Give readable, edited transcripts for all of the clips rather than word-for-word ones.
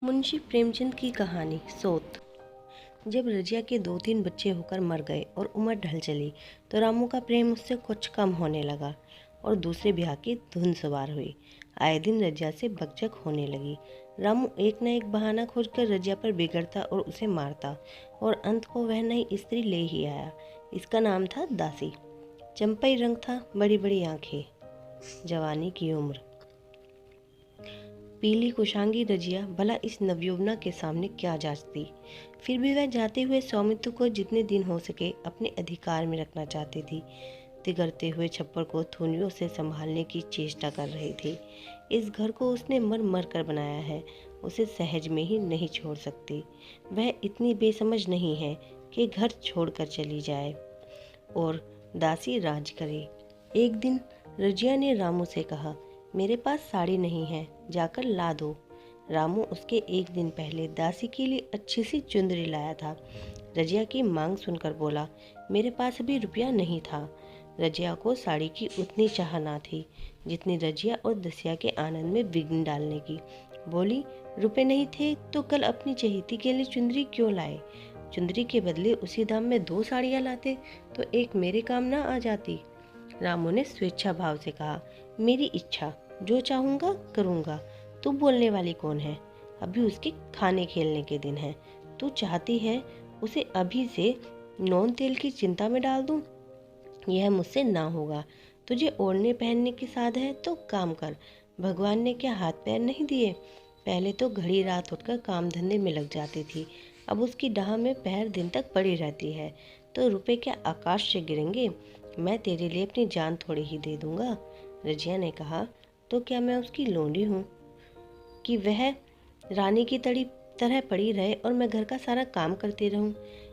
मुंशी प्रेमचंद की कहानी सोत। जब रजिया के 2-3 बच्चे होकर मर गए और उम्र ढल चली तो रामू का प्रेम उससे कुछ कम होने लगा और दूसरे ब्याह की धुन सवार हुई। आए दिन रजिया से बकझक होने लगी। रामू एक न एक बहाना खोजकर रजिया पर बिगड़ता और उसे मारता और अंत को वह नई स्त्री ले ही आया। इसका नाम था दासी। चंपई रंग था, बड़ी बड़ी आंखें, जवानी की उम्र। पीली कुशांगी रजिया भला इस नवयुवना के सामने क्या जांचती। फिर भी वह जाते हुए स्वामित्व को जितने दिन हो सके अपने अधिकार में रखना चाहती थी। तिगरते हुए छप्पर को थूनियों से संभालने की चेष्टा कर रही थी। इस घर को उसने मर मर कर बनाया है, उसे सहज में ही नहीं छोड़ सकती। वह इतनी बेसमझ नहीं है कि घर छोड़कर चली जाए और दासी राज करे। एक दिन रजिया ने रामू से कहा, मेरे पास साड़ी नहीं है, जाकर ला दो। रामू उसके एक दिन पहले दासी के लिए अच्छी सी चुंदरी लाया था। रजिया की मांग सुनकर बोला, मेरे पास अभी रुपया नहीं था। रजिया को साड़ी की उतनी चाह ना थी जितनी रजिया और दसिया के आनंद में विघ्न डालने की। बोली, रुपए नहीं थे तो कल अपनी चहेती के लिए चुंदरी क्यों लाए? चुंदरी के बदले उसी दाम में 2 साड़ियाँ लाते तो एक मेरे काम ना आ जाती। रामू ने स्वेच्छा भाव से कहा, मेरी इच्छा, जो चाहूँगा करूँगा। तू बोलने वाली कौन है? अभी उसके खाने खेलने के दिन है। तू चाहती है उसे अभी से नौन तेल की चिंता में डाल दूँ? यह मुझसे ना होगा। तुझे ओढ़ने पहनने की साध है तो काम कर। भगवान ने क्या हाथ पैर नहीं दिए? पहले तो घड़ी रात उठकर काम धंधे में लग जाती थी, अब उसकी डाह में पैर दिन तक पड़ी रहती है। तो रुपए क्या आकाश से गिरेंगे? मैं तेरे लिए अपनी जान थोड़ी ही दे दूंगा। रजिया ने कहा, तो क्या मैं उसकी लोंडी हूँ कि वह रानी की तड़ी तरह पड़ी रहे और मैं घर का सारा काम करती रहूं?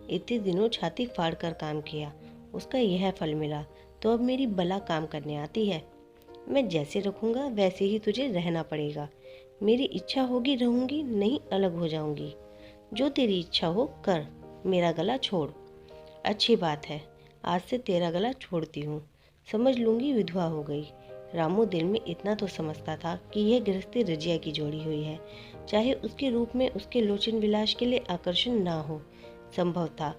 इतने दिनों छाती फाड़ कर काम किया, उसका यह फल मिला, तो अब मेरी बला काम करने आती है। मैं जैसे रखूंगा वैसे ही तुझे रहना पड़ेगा। मेरी इच्छा होगी रहूंगी, नहीं अलग हो जाऊंगी। जो तेरी इच्छा हो कर, मेरा गला छोड़। अच्छी बात है, आज से तेरा गला छोड़ती हूँ। समझ लूंगी विधवा हो गई। रामू दिल में इतना तो समझता था कि यह गृहस्थी रजिया की जोड़ी हुई है, चाहे उसके रूप में उसके लोचन विलास के लिए आकर्षण ना हो। संभव था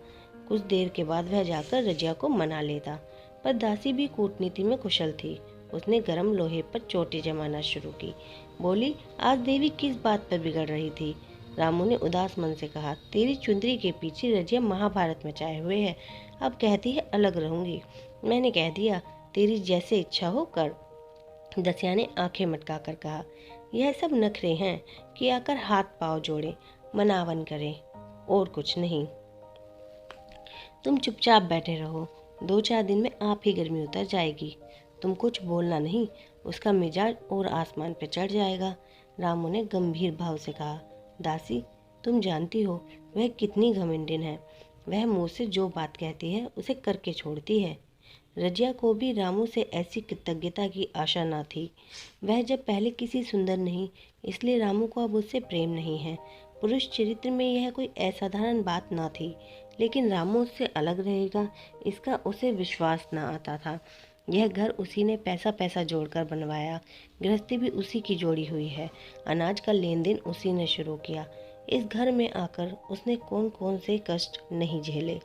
कुछ देर के बाद वह जाकर रजिया को मना लेता, पर दासी भी कूटनीति में कुशल थी। उसने गर्म लोहे पर चोटें जमाना शुरू की। बोली, आज देवी किस बात पर बिगड़ रही थी? रामू ने उदास मन से कहा, तेरी चुंदरी के पीछे रजिया महाभारत मचाए हुए है। अब कहती है अलग रहूंगी। मैंने कह दिया, तेरी जैसे इच्छा हो कर। दसिया ने आंखें मटका कर कहा, यह सब नखरे हैं कि आकर हाथ पांव जोड़े, मनावन करें, और कुछ नहीं। तुम चुपचाप बैठे रहो, 2-4 दिन में आप ही गर्मी उतर जाएगी। तुम कुछ बोलना नहीं, उसका मिजाज और आसमान पे चढ़ जाएगा। रामू ने गंभीर भाव से कहा, दासी, तुम जानती हो वह कितनी घमंडिन है। वह मुंह से जो बात कहती है उसे करके छोड़ती है। रजिया को भी रामू से ऐसी कृतज्ञता की आशा न थी। वह जब पहले किसी सुंदर नहीं, इसलिए रामू को अब उससे प्रेम नहीं है। पुरुष चरित्र में यह कोई असाधारण बात न थी, लेकिन रामू उससे अलग रहेगा इसका उसे विश्वास न आता था। यह घर उसी ने पैसा पैसा जोड़कर बनवाया, गृहस्थी भी उसी की जोड़ी हुई है, अनाज का लेन देन उसी ने शुरू किया। इस घर में आकर उसने कौन कौन से कष्ट नहीं झेले,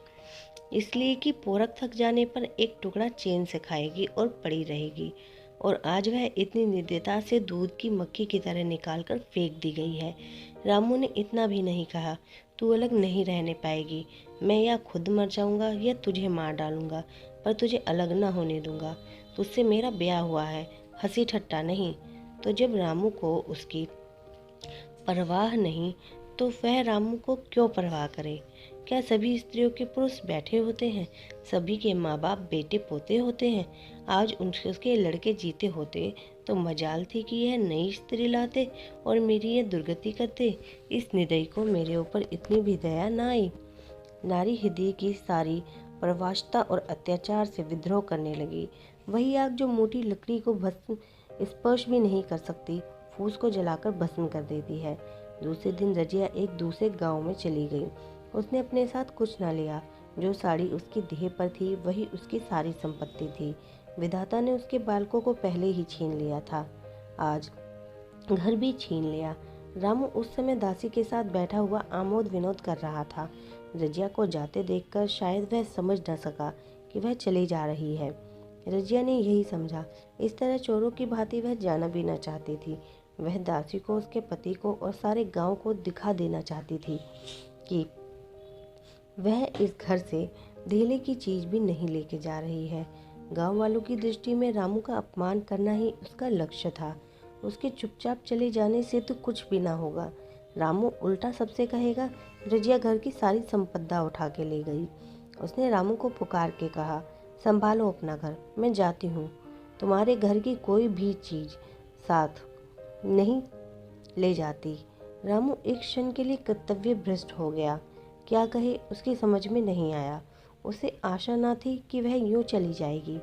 इसलिए कि पोरक थक जाने पर एक टुकड़ा चैन से खाएगी और पड़ी रहेगी। और आज वह इतनी निर्दयता से दूध की मक्खी की तरह निकाल कर फेंक दी गई है। रामू ने इतना भी नहीं कहा, तू अलग नहीं रहने पाएगी। मैं या खुद मर जाऊंगा या तुझे मार डालूंगा, पर तुझे अलग ना होने दूंगा। तुझसे मेरा ब्याह हुआ है, हंसी ठट्टा नहीं। तो जब रामू को उसकी परवाह नहीं, तो वह रामू को क्यों परवाह करे? क्या सभी स्त्रियों के पुरुष बैठे होते हैं? सभी के माँ बाप बेटे पोते होते हैं? आज उसके लड़के जीते होते तो मजाल थी कि यह नई स्त्री लाते और मेरी यह दुर्गति करते। इस निदयी को मेरे ऊपर इतनी भी दया न आई। नारी हृदय की सारी प्रवासता और अत्याचार से विद्रोह करने लगी। वही आग जो मोटी लकड़ी को भस्म स्पर्श भी नहीं कर सकती, फूस को जलाकर भस्म कर देती है। दूसरे दिन रजिया एक दूसरे गांव में चली गई। उसने अपने साथ कुछ न लिया। जो साड़ी उसकी देह पर थी वही उसकी सारी संपत्ति थी। विधाता ने उसके बालकों को पहले ही छीन लिया था, आज घर भी छीन लिया। रामू उस समय दासी के साथ बैठा हुआ आमोद विनोद कर रहा था। रजिया को जाते देखकर शायद वह समझ न सका कि वह चली जा रही है। रजिया ने यही समझा। इस तरह चोरों की भांति वह जाना भी न चाहती थी। वह दासी को, उसके पति को और सारे गांव को दिखा देना चाहती थी कि वह इस घर से धेले की चीज भी नहीं लेके जा रही है। गांव वालों की दृष्टि में रामू का अपमान करना ही उसका लक्ष्य था। उसके चुपचाप चले जाने से तो कुछ भी ना होगा। रामू उल्टा सबसे कहेगा, रजिया घर की सारी संपदा उठा के ले गई। उसने रामू को पुकार के कहा, संभालो अपना घर, मैं जाती हूँ। तुम्हारे घर की कोई भी चीज साथ नहीं ले जाती। रामू एक क्षण के लिए कर्तव्य भ्रष्ट हो गया। क्या कहे उसकी समझ में नहीं आया। उसे आशा न थी कि वह यूं चली जाएगी।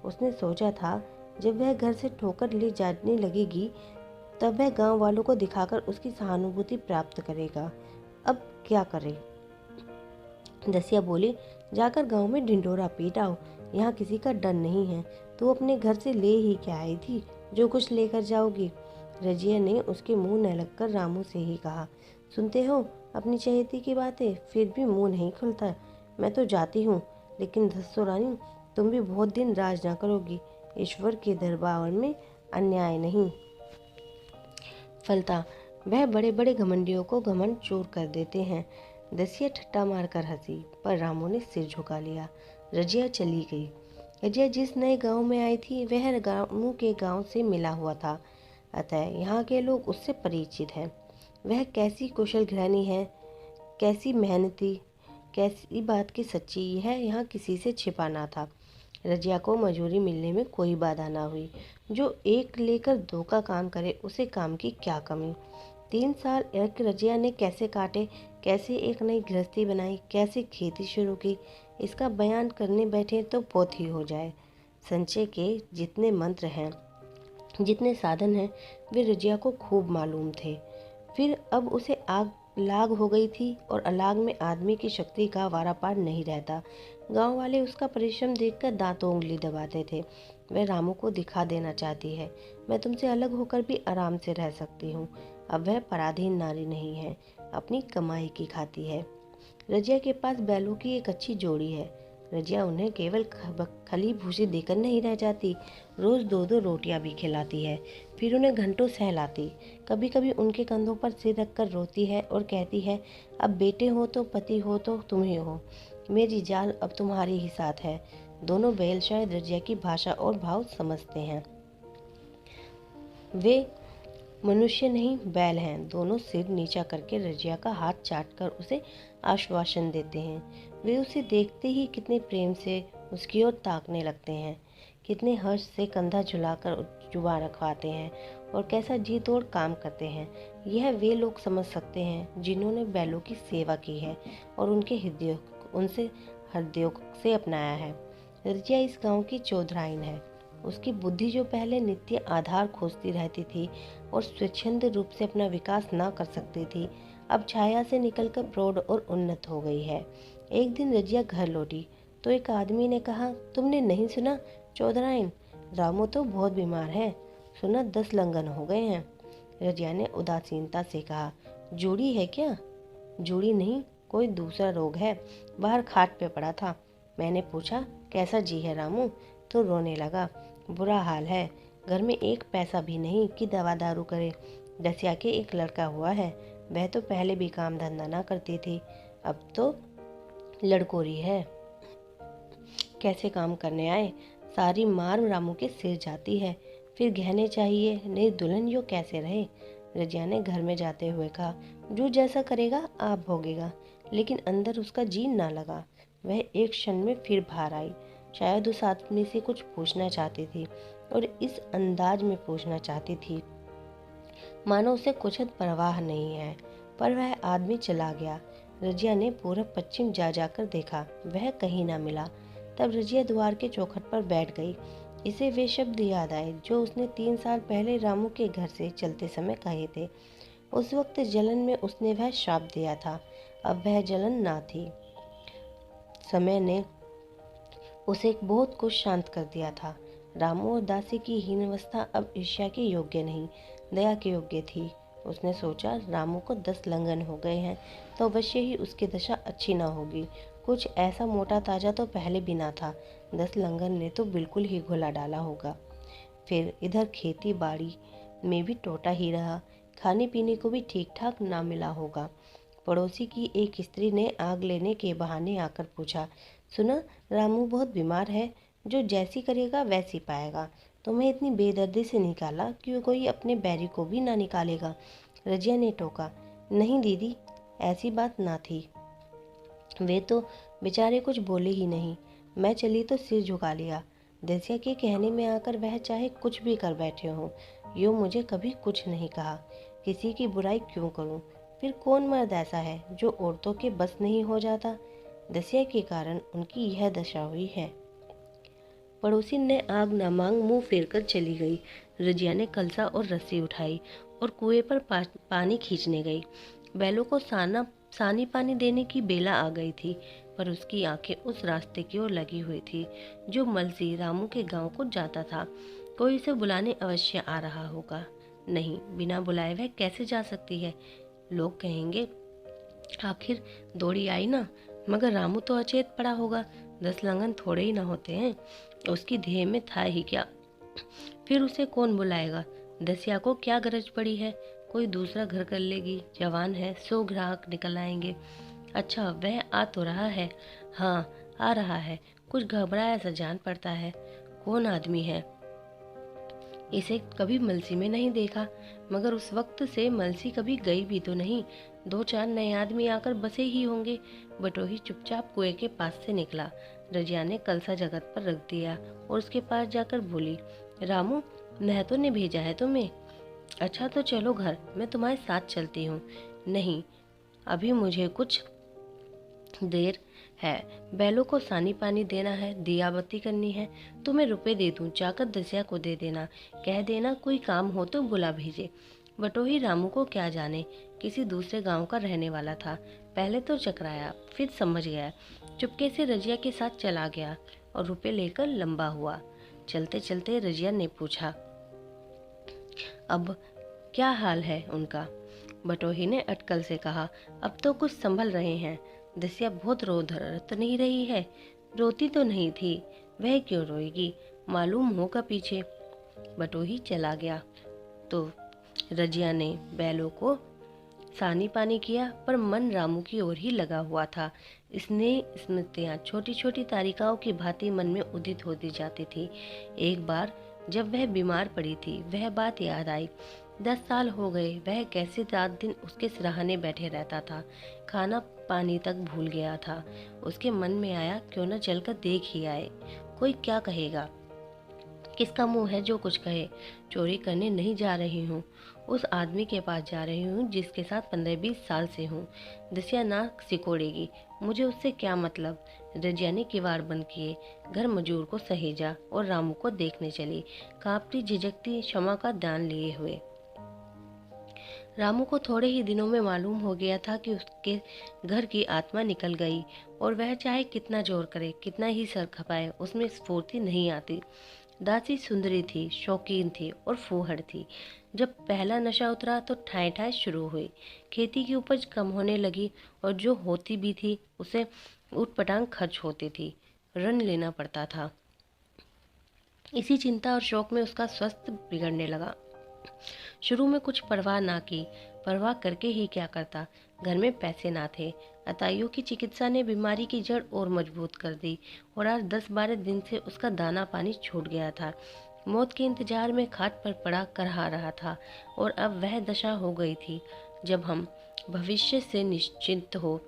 उसने सोचा था जब वह घर से ठोकर ले जाने लगेगी तब वह गांव वालों को दिखाकर उसकी सहानुभूति प्राप्त करेगा। अब क्या करे। दसिया बोली, जाकर गांव में ढिंढोरा पीट आओ, यहाँ किसी का डर नहीं है। तू अपने घर से ले ही क्या आई थी, जो कुछ लेकर जाओगी। रजिया ने उसके मुंह न लगकर रामू से ही कहा, सुनते हो अपनी चहेती की बातें, फिर भी मुंह नहीं खुलता। मैं तो जाती हूँ, लेकिन धस्सो रानी, तुम भी बहुत दिन राज ना करोगी। ईश्वर के दरबार में अन्याय नहीं फलता। वह बड़े बड़े घमंडियों को घमंड चूर कर देते हैं। दसिया ठट्ठा मारकर हंसी, पर रामू ने सिर झुका लिया। रजिया चली गई। रजिया जिस नए गांव में आई थी वह रामू के गांव से मिला हुआ था, अतः यहाँ के लोग उससे परिचित हैं। वह कैसी कुशल गृहिणी है, कैसी मेहनती, कैसी बात की सच्ची, यह यहाँ किसी से छिपा ना था। रजिया को मजूरी मिलने में कोई बाधा ना हुई। जो एक लेकर दो का काम करे उसे काम की क्या कमी। 3 साल एक रजिया ने कैसे काटे, कैसे एक नई गृहस्थी बनाई, कैसे खेती शुरू की, इसका बयान करने बैठे तो बहुत ही हो जाए। संचय के जितने मंत्र हैं, जितने साधन हैं, वे रजिया को खूब मालूम थे। फिर अब उसे आग लाग हो गई थी और अलाग में आदमी की शक्ति का वारापार नहीं रहता। गांव वाले उसका परिश्रम देखकर दांतों उंगली दबाते थे। वह रामू को दिखा देना चाहती है, मैं तुमसे अलग होकर भी आराम से रह सकती हूँ। अब वह पराधीन नारी नहीं है, अपनी कमाई की खाती है। रजिया के पास बैलों की एक अच्छी जोड़ी है। रजिया उन्हें केवल खली भूसी देकर नहीं रह जाती, रोज 2-2 रोटियां भी खिलाती है, फिर उन्हें घंटों सहलाती। कभी कभी उनके कंधों पर सिर रखकर रोती है और कहती है, अब बेटे हो तो पति हो तो तुम ही हो, मेरी जान अब तुम्हारी ही साथ है। दोनों बैल शायद रजिया की भाषा और भाव समझते हैं। वे मनुष्य नहीं बैल हैं। दोनों सिर नीचा करके रजिया का हाथ चाटकर उसे आश्वासन देते हैं। वे उसे देखते ही कितने प्रेम से उसकी ओर ताकने लगते हैं, कितने हर्ष से कंधा झुलाकर जुबान रखवाते हैं और कैसा जी तोड़ काम करते हैं। यह वे लोग समझ सकते हैं जिन्होंने बैलों की सेवा की है और उनसे हृदयों से अपनाया है। रजिया इस गांव की चौधराइन है। उसकी बुद्धि जो पहले नित्य आधार खोजती रहती थी और स्वच्छंद रूप से अपना विकास ना कर सकती थी, अब छाया से निकलकर प्रौढ़ और उन्नत हो गई है। एक दिन रजिया घर लौटी तो एक आदमी ने कहा, तुमने नहीं सुना चौधराइन, रामू तो बहुत बीमार है, सुना 10 लंगन हो गए हैं। रजिया ने उदासीनता से कहा, जूड़ी है क्या? जूड़ी नहीं, कोई दूसरा रोग है, बाहर खाट पे पड़ा था। मैंने पूछा, कैसा जी है रामू? तो रोने लगा, बुरा हाल है, घर में एक पैसा भी नहीं कि दवा दारू करे। दसिया के एक लड़का हुआ है, वह तो पहले भी काम धंधा ना करती थी, अब तो लड़कोरी है, कैसे काम करने आए। सारी मार रामू के सिर जाती है, फिर गहने चाहिए, नहीं दुल्हन यो कैसे रहे। रजिया ने घर में जाते हुए कहा, जो जैसा करेगा आप भोगेगा। लेकिन अंदर उसका जी ना लगा। वह एक क्षण में फिर बाहर आई। शायद उस आदमी से कुछ पूछना चाहती थी और इस अंदाज में पूछना चाहती थी मानो उसे कुछ परवाह नहीं है। पर वह आदमी चला गया। रजिया ने पूरब पश्चिम जा जाकर देखा, वह कहीं ना मिला। तब रजिया द्वार के चौखट पर बैठ गई। इसे वे शब्द याद आए जो उसने 3 साल पहले रामू के घर से चलते समय कहे थे। उस वक्त जलन में उसने वह श्राप दिया था, अब वह जलन ना थी। समय ने उसे बहुत कुछ शांत कर दिया था। रामू और दासी की हीनावस्था अब ईर्ष्या के योग्य नहीं, दया के योग्य थी। उसने सोचा, रामू को 10 लंघन हो गए हैं तो अवश्य ही उसकी दशा अच्छी ना होगी। कुछ ऐसा मोटा ताजा तो पहले भी ना था। 10 लंघन ने तो बिल्कुल ही घुला डाला होगा। फिर इधर खेती बाड़ी में भी टोटा ही रहा, खाने पीने को भी ठीक ठाक ना मिला होगा। पड़ोसी की एक स्त्री ने आग लेने के बहाने आकर पूछा, सुना रामू बहुत बीमार है, जो जैसी करेगा वैसी पाएगा। तुम्हें इतनी बेदर्दी से निकाला कि कोई अपने बैरी को भी ना निकालेगा। रजिया ने टोका, नहीं दीदी, ऐसी बात ना थी। वे तो बेचारे कुछ बोले ही नहीं। मैं चली तो सिर झुका लिया। दसिया के कहने में आकर वह चाहे कुछ भी कर बैठे हों, यूँ मुझे कभी कुछ नहीं कहा। किसी की बुराई क्यों करूं? फिर कौन मर्द ऐसा है जो औरतों के बस नहीं हो जाता? दसिया के कारण उनकी यह दशा हुई है। पड़ोसी ने आग न मांग मुंह फेर कर चली गई। रजिया ने कलसा और रस्सी उठाई और कुएं पर पानी खींचने गई। बैलों को सानी पानी देने की बेला आ गई थी, पर उसकी आंखें उस रास्ते की ओर लगी हुई थी जो मलसी रामू के गांव को जाता था। कोई उसे बुलाने अवश्य आ रहा होगा। नहीं, बिना बुलाए वह कैसे जा सकती है? लोग कहेंगे, आखिर दौड़ी आई ना। मगर रामू तो अचेत पड़ा होगा। 10 लंघन थोड़े ही ना होते हैं। उसकी देह में था ही क्या? फिर उसे कौन बुलाएगा? दसिया को क्या गरज पड़ी है? कोई दूसरा घर कर लेगी। जवान है, 100 ग्राहक निकल आएंगे। अच्छा, वह आ तो रहा है। हाँ, आ रहा है। कुछ घबराया सा जान पड़ता है। कौन आदमी है? इसे कभी मलसी में नहीं देखा, मगर उस वक्त से मलसी कभी गई भी तो नहीं। 2-4 नए आदमी आकर बसे ही होंगे। बटोही चुपचाप कुएं के पास से निकला। रजिया ने कलसा जगत पर रख दिया और उसके पास जाकर बोली, रामू, महतो ने भेजा है तुम्हें? अच्छा तो चलो घर, मैं तुम्हारे साथ चलती हूँ। नहीं, अभी मुझे कुछ देर है। बैलों को सानी पानी देना है, दिया बत्ती करनी है। तुम्हें रुपए दे दूं, जाकर दसिया को दे देना। कह देना कोई काम हो तो बुला भेजे। बटोही रामू को क्या जाने, किसी दूसरे गांव का रहने वाला था। पहले तो चकराया, फिर समझ गया। चुपके से रजिया के साथ चला गया और रुपए लेकर लंबा हुआ। चलते चलते रजिया ने पूछा, अब क्या हाल है उनका? बटोही ने अटकल से कहा, अब तो कुछ संभल रहे हैं। दसिया बहुत रो तो नहीं रही है? रोती तो नहीं थी, वह क्यों रोएगी? मालूम होगा पीछे। बटोही चला गया तो रजिया ने बैलों को सानी पानी किया, पर मन रामू की ओर ही लगा हुआ था। इसने स्मृतियाँ छोटी छोटी तारिकाओं की भांति मन में उदित होती जाती थी। एक बार जब वह बीमार पड़ी थी, वह बात याद आई। 10 साल हो गए, वह कैसे रात दिन उसके सिरहाने बैठे रहता था। खाना पानी तक भूल गया था। उसके मन में आया, क्यों न चलकर देख ही आए। कोई क्या कहेगा? किसका मुंह है जो कुछ कहे? चोरी करने नहीं जा रही हूँ, उस आदमी के पास जा रही हूँ जिसके साथ 15-20 साल से हूँ। दसिया नाक सिकोड़ेगी, मुझे उससे क्या मतलब? रजिया ने किवाड़ बंद किए, घर मजूर को सहेजा और रामू को देखने चली, कांपती झिझकती क्षमा का दान लिए हुए। रामू को थोड़े ही दिनों में मालूम हो गया था कि उसके घर की आत्मा निकल गई और वह चाहे कितना जोर करे, कितना ही सर खपाए, उसमें स्फूर्ति नहीं आती। दासी सुंदरी थी, शौकीन थी और फूहड़ थी। जब पहला नशा उतरा तो ठाए ठाए शुरू हुई। खेती की उपज कम होने लगी और जो होती भी थी उसे ऊटपटांग खर्च होती थी, ऋण लेना पड़ता था। इसी चिंता और शौक में उसका स्वास्थ्य बिगड़ने लगा। शुरू में कुछ परवाह ना की, परवाह करके ही क्या करता, घर में पैसे ना थे। अताइयों की चिकित्सा ने बीमारी की जड़ और मजबूत कर दी और आज 10-12 दिन से उसका दाना पानी छूट गया था। मौत के इंतजार में खाट पर पड़ा करहा रहा था और अब वह दशा हो गई थी जब हम भविष्य से निश्चिंत हो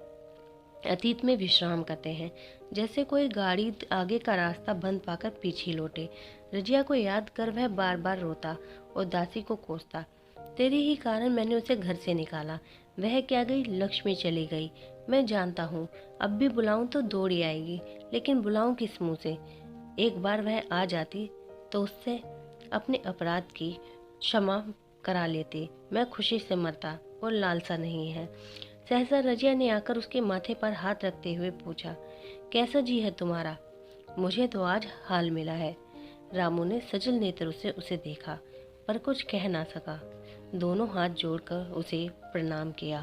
अतीत में विश्राम करते हैं, जैसे कोई गाड़ी आगे का रास्ता बंद पाकर पीछे लौटे। रजिया को याद कर वह बार बार रोता और दासी को कोसता, तेरे ही कारण मैंने उसे घर से निकाला। वह क्या गई, लक्ष्मी चली गई। मैं जानता हूँ, अब भी बुलाऊं तो दौड़ी आएगी, लेकिन बुलाऊं किस मुंह से? एक बार वह आ जाती तो उससे अपने अपराध की क्षमा करा लेती। मैं खुशी से मरता और लालसा नहीं है। सहसा रजिया ने आकर उसके माथे पर हाथ रखते हुए पूछा, कैसा जी है तुम्हारा? मुझे तो आज हाल मिला है। रामू ने सजल नेत्रों से उसे देखा, पर कुछ कह ना सका। दोनों हाथ जोड़कर उसे प्रणाम किया,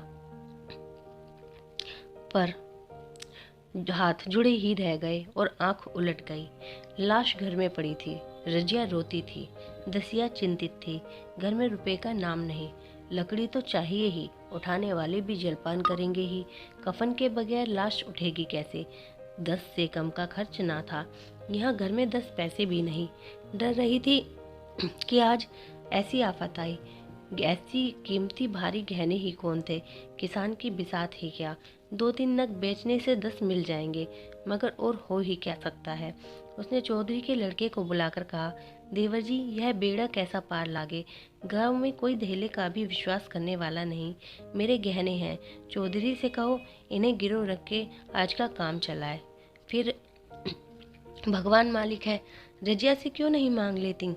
पर हाथ जुड़े ही रह गए और आंख उलट गई। लाश घर में पड़ी थी। रजिया रोती थी। दसिया चिंतित थी। घर में रुपए का नाम नहीं। लकड़ी तो चाहिए ही, उठाने वाले भी जलपान करेंगे ही। कफन के बगैर लाश उठेगी कैसे? 10 से कम का खर्च ना था। यहाँ घर में 10 पैसे भी नहीं। डर रही थी कि आज ऐसी आफत आई। ऐसी कीमती भारी गहने ही कौन थे? किसान की बिसात ही क्या? 2-3 नग बेचने से 10 मिल जाएंगे, मगर और हो ही क्या सकता है। उसने चौधरी के लड़के को बुलाकर कहा, देवर जी, यह बेड़ा कैसा पार लागे। गांव में कोई धेले का भी विश्वास करने वाला नहीं। मेरे गहने हैं, चौधरी से कहो इन्हें गिरव रख के आज का काम चलाए। फिर भगवान मालिक है, रजिया से क्यों नहीं मांग लेती?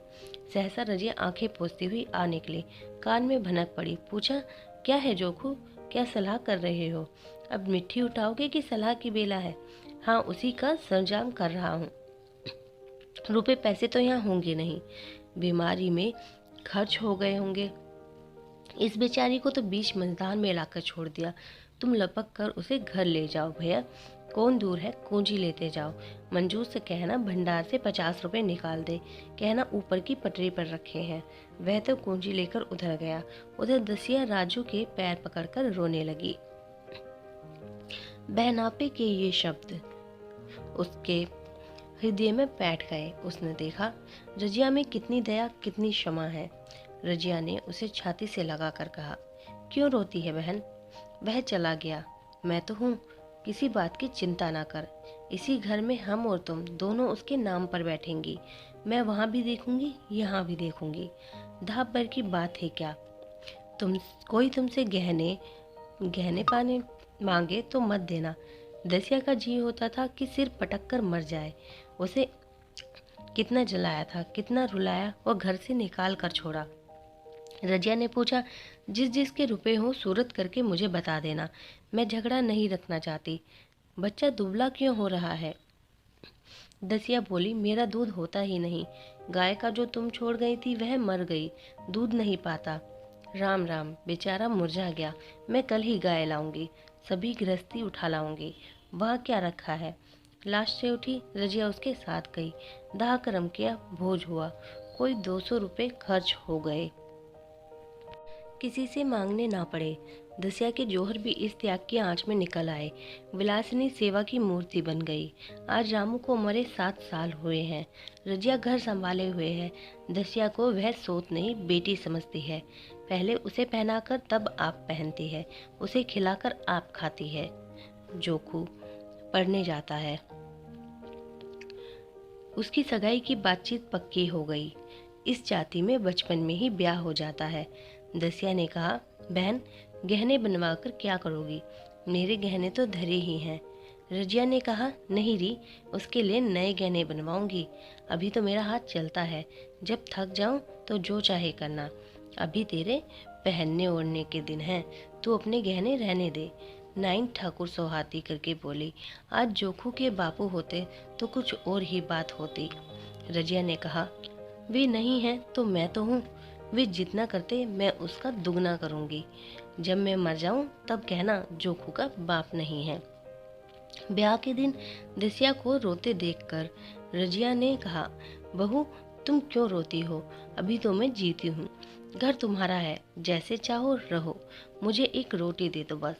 सहसा रजिया आंखें पोंछती हुई आ निकली। कान में भनक पड़ी। पूछा, क्या है जोखू, क्या सलाह कर रहे हो? अब मिट्टी उठाओगे कि सलाह की बेला है? हाँ, उसी का सरंजाम कर रहा हूँ। रुपए पैसे तो यहाँ होंगे नहीं, बीमारी में खर्च हो गए होंगे। इस बेचारी को तो बीच मैदान में लाकर छोड़ दिया। तुम लपक कर उसे घर ले जाओ भैया, कौन दूर है, कुंजी लेते जाओ। मंजूर से कहना भंडार से 50 रुपए निकाल दे। कहना ऊपर की पटरी पर रखे हैं। वह तो कुंजी लेकर उधर गया। उधर दसिया राजू के पैर पकड़कर रोने लगी। बहनापे के ये शब्द उसके हृदय में बैठ गए। उसने देखा रजिया में कितनी दया, कितनी क्षमा है। रजिया ने उसे छाती से लगाकर कहा, क्यों रोती है बहन? वह चला गया, मैं तो हूँ, किसी बात की चिंता ना कर। इसी घर में हम और तुम दोनों उसके नाम पर बैठेंगी। मैं वहाँ भी देखूंगी, यहाँ भी देखूंगी। धाप भर की बात है क्या? कोई तुमसे गहने गहने पाने मांगे तो मत देना। दसिया का जी होता था कि सिर पटक कर मर जाए। उसे कितना जलाया था, कितना रुलाया और घर से निकाल कर छोड़ा। रजिया ने पूछा, जिस जिस के रुपए हो सूरत करके मुझे बता देना। मैं झगड़ा नहीं रखना चाहती। बच्चा दुबला क्यों हो रहा है? दसिया बोली, मेरा दूध होता ही नहीं। गाय का जो तुम छोड़ गई थी वह मर गई, दूध नहीं पाता। राम राम, बेचारा मुरझा गया। मैं कल ही गाय लाऊंगी, सभी गृहस्थी उठा लाऊंगी। वहाँ क्या रखा है? लाश से उठी रजिया उसके साथ गई। दाह कर्म किया, भोज हुआ। कोई 200 रुपए खर्च हो गए। किसी से मांगने ना पड़े। दसिया के जौहर भी इस त्याग की आंच में निकल आए। विलासिनी सेवा की मूर्ति बन गई। आज रामू को मरे 7 साल हुए हैं। रजिया घर संभाले हुए है। दसिया को वह सोत नहीं, बेटी समझती है। पहले उसे पहनाकर तब आप पहनती है, उसे खिलाकर आप खाती है। जोखू पढ़ने जाता है। उसकी सगाई की बातचीत पक्की हो गई। इस जाति में बचपन में ही ब्याह हो जाता है। दसिया ने कहा, बहन, गहने बनवाकर क्या करोगी? मेरे गहने तो धरे ही हैं। रजिया ने कहा, नहीं री, उसके लिए नए गहने बनवाऊंगी। अभी तो मेरा हाथ चलता है, जब थक जाऊं तो जो चाहे करना। अभी तेरे पहनने ओढ़ने के दिन हैं, तू अपने गहने रहने दे। नाइन ठाकुर सौहाती करके बोली, आज जोखू के बापू होते तो कुछ और ही बात होती। रजिया ने कहा, वे नहीं हैं तो मैं तो हूँ। वे जितना करते मैं उसका दुगना करूँगी। जब मैं मर जाऊं तब कहना जोखू का बाप नहीं है। ब्याह के दिन दसिया को रोते देखकर रजिया ने कहा, बहू, तुम क्यों रोती हो? अभी तो मैं जीती हूँ। घर तुम्हारा है, जैसे चाहो रहो। मुझे एक रोटी दे दो बस।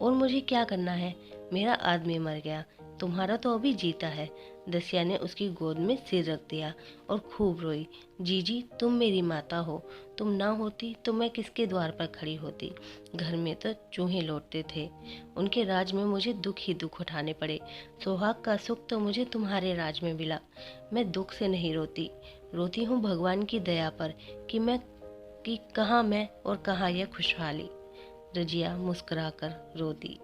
और मुझे क्या करना है? मेरा आदमी मर गया, तुम्हारा तो अभी जीता है। दसिया ने उसकी गोद में सिर रख दिया और खूब रोई। जीजी, तुम मेरी माता हो। तुम ना होती तो मैं किसके द्वार पर खड़ी होती? घर में तो चूहे लौटते थे, उनके राज में मुझे दुख ही दुख उठाने पड़े। सुहाग का सुख तो मुझे तुम्हारे राज में मिला। मैं दुख से नहीं रोती, रोती हूँ भगवान की दया पर कि कहाँ मैं और कहाँ यह खुशहाली। रजिया मुस्कुराकर रो दी।